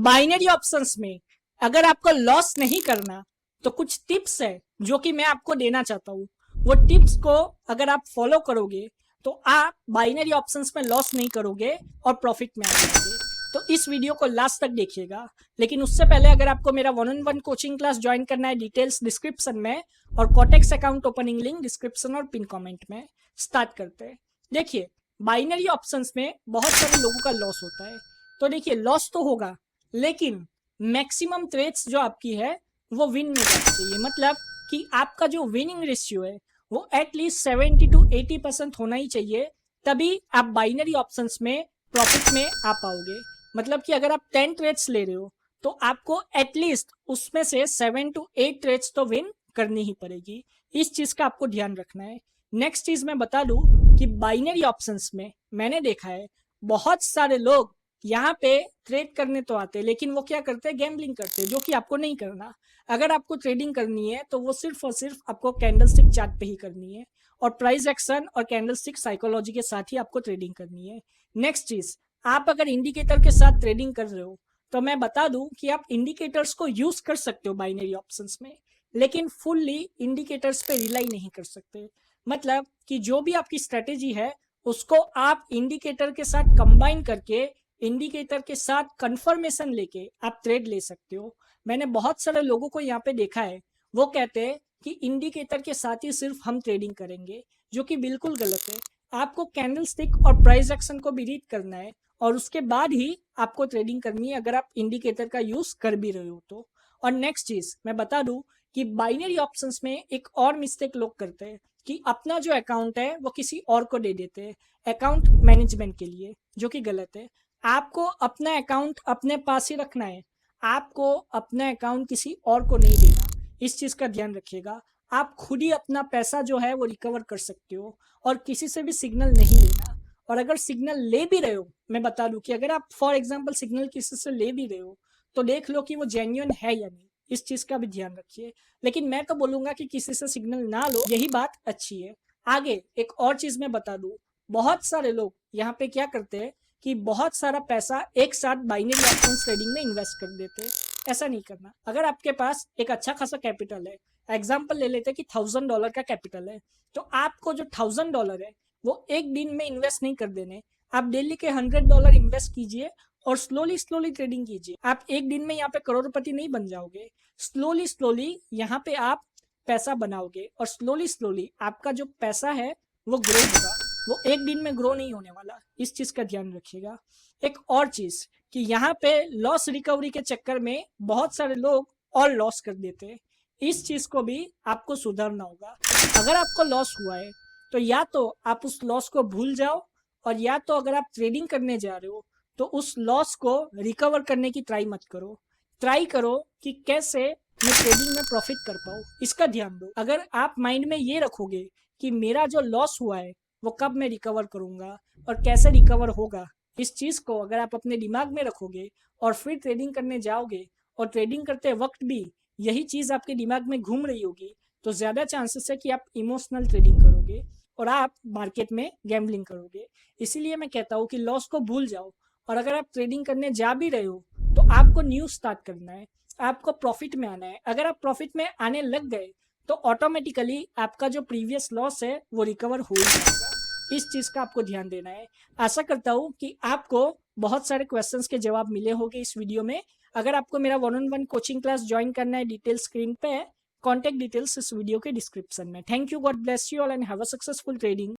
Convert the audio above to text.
Binary options में अगर आपको लॉस नहीं करना तो कुछ टिप्स है जो कि मैं आपको देना चाहता हूँ। वो टिप्स को अगर आप फॉलो करोगे तो आप बाइनरी ऑप्शंस में लॉस नहीं करोगे और प्रॉफिट में आ जाओगे। तो इस वीडियो को लास्ट तक देखिएगा। लेकिन उससे पहले अगर आपको मेरा 1-on-1 कोचिंग क्लास ज्वाइन करना है, डिटेल्स डिस्क्रिप्शन में और कोटेक्स अकाउंट ओपनिंग लिंक डिस्क्रिप्शन और पिन कमेंट में। स्टार्ट करते हैं। देखिए, बाइनरी ऑप्शंस में बहुत सारे लोगों का लॉस होता है। तो देखिए, लॉस तो होगा लेकिन मैक्सिमम ट्रेड्स जो आपकी है वो विन में जानी चाहिए। मतलब कि आपका जो विनिंग रेशियो है वो एटलीस्ट 70 to 80% होना ही चाहिए, तभी आप बाइनरी ऑप्शंस में प्रॉफिट में आ पाओगे। मतलब कि अगर आप 10 ट्रेड्स ले रहे हो तो आपको एटलीस्ट उसमें से 7 to 8 ट्रेड्स तो विन करनी ही पड़ेगी। इस चीज का आपको ध्यान रखना है। नेक्स्ट चीज मैं बता दूं कि बाइनरी ऑप्शंस में मैंने देखा है बहुत सारे लोग यहाँ पे ट्रेड करने तो आते हैं लेकिन वो क्या करते हैं, गैम्बलिंग करते हैं, जो कि आपको नहीं करना। अगर आपको ट्रेडिंग करनी है तो वो सिर्फ और सिर्फ आपको कैंडलस्टिक चार्ट पे ही करनी है और प्राइस एक्शन और कैंडलस्टिक साइकोलॉजी के साथ ही आपको ट्रेडिंग करनी है। नेक्स्ट चीज, आप अगर इंडिकेटर के साथ ट्रेडिंग कर रहे हो तो मैं बता दूं कि आप इंडिकेटर्स को यूज कर सकते हो बाइनरी ऑप्शंस में, लेकिन फुल्ली इंडिकेटर्स पे रिलाई नहीं कर सकते। मतलब कि जो भी आपकी स्ट्रेटेजी है उसको आप इंडिकेटर के साथ कंबाइन करके इंडिकेटर के साथ कंफर्मेशन लेके आप ट्रेड ले सकते हो। मैंने बहुत सारे लोगों को यहाँ पे देखा है, वो कहते हैं कि इंडिकेटर के साथ ही सिर्फ हम ट्रेडिंग करेंगे, जो कि बिल्कुल गलत है। आपको कैंडलस्टिक और प्राइस एक्शन को भी रीड करना है और उसके बाद ही आपको ट्रेडिंग करनी है, अगर आप इंडिकेटर का यूज कर भी रहे हो तो। और नेक्स्ट चीज मैं बता दूं कि बाइनरी ऑप्शंस में एक और मिस्टेक लोग करते हैं कि अपना जो अकाउंट है वो किसी और को दे देते हैं अकाउंट मैनेजमेंट के लिए, जो कि गलत है। आपको अपना अकाउंट अपने पास ही रखना है। आपको अपना अकाउंट किसी और को नहीं देना। इस चीज का ध्यान रखिएगा। आप खुद ही अपना पैसा जो है वो रिकवर कर सकते हो और किसी से भी सिग्नल नहीं लेना। और अगर सिग्नल ले भी रहे हो, मैं बता दूं कि अगर आप फॉर एग्जांपल सिग्नल किसी से ले भी रहे हो तो देख लो कि वो जेन्युइन है या नहीं। इस चीज का भी ध्यान रखिए। लेकिन मैं तो बोलूंगा कि किसी से सिग्नल ना लो, यही बात अच्छी है। आगे एक और चीज मैं बता दूं, बहुत सारे लोग यहाँ पे क्या करते हैं कि बहुत सारा पैसा एक साथ बाइनरी ऑप्शन ट्रेडिंग में इन्वेस्ट कर देते हैं। ऐसा नहीं करना। अगर आपके पास एक अच्छा खासा कैपिटल है, एग्जाम्पल ले लेते हैं कि $1000 का कैपिटल है, तो आपको जो $1000 है वो एक दिन में इन्वेस्ट नहीं कर देने। आप डेली के $100 इन्वेस्ट कीजिए और स्लोली स्लोली ट्रेडिंग कीजिए। आप एक दिन में यहाँ पे करोड़पति नहीं बन जाओगे। स्लोली स्लोली यहाँ पे आप पैसा बनाओगे और स्लोली स्लोली आपका जो पैसा है वो ग्रो होगा। वो एक दिन में ग्रो नहीं होने वाला। इस चीज का ध्यान रखिएगा। एक और चीज कि यहाँ पे लॉस रिकवरी के चक्कर में बहुत सारे लोग और लॉस कर देते हैं। इस चीज को भी आपको सुधारना होगा। अगर आपको लॉस हुआ है तो या तो आप उस लॉस को भूल जाओ, और या तो अगर आप ट्रेडिंग करने जा रहे हो तो उस लॉस को रिकवर करने की ट्राई मत करो। ट्राई करो कि कैसे मैं ट्रेडिंग में प्रॉफिट कर पाऊँ, इसका ध्यान दो। अगर आप माइंड में ये रखोगे कि मेरा जो लॉस हुआ है वो कब मैं रिकवर करूंगा और कैसे रिकवर होगा, इस चीज को अगर आप अपने दिमाग में रखोगे और फिर ट्रेडिंग करने जाओगे और ट्रेडिंग करते वक्त भी यही चीज आपके दिमाग में घूम रही होगी, तो ज्यादा चांसेस है कि आप इमोशनल ट्रेडिंग करोगे और आप मार्केट में गैम्बलिंग करोगे। इसीलिए मैं कहता हूँ कि लॉस को भूल जाओ, और अगर आप ट्रेडिंग करने जा भी रहे हो तो आपको न्यू स्टार्ट करना है, आपको प्रॉफिट में आना है। अगर आप प्रॉफिट में आने लग गए तो ऑटोमेटिकली आपका जो प्रीवियस लॉस है वो रिकवर हो ही जाएगा। इस चीज का आपको ध्यान देना है। आशा करता हूँ कि आपको बहुत सारे क्वेश्चंस के जवाब मिले होंगे इस वीडियो में। अगर आपको मेरा 1-on-1 कोचिंग क्लास ज्वाइन करना है, डिटेल स्क्रीन पे है, कॉन्टेक्ट डिटेल्स इस वीडियो के डिस्क्रिप्शन में। Thank you, God bless you all and have a successful trading.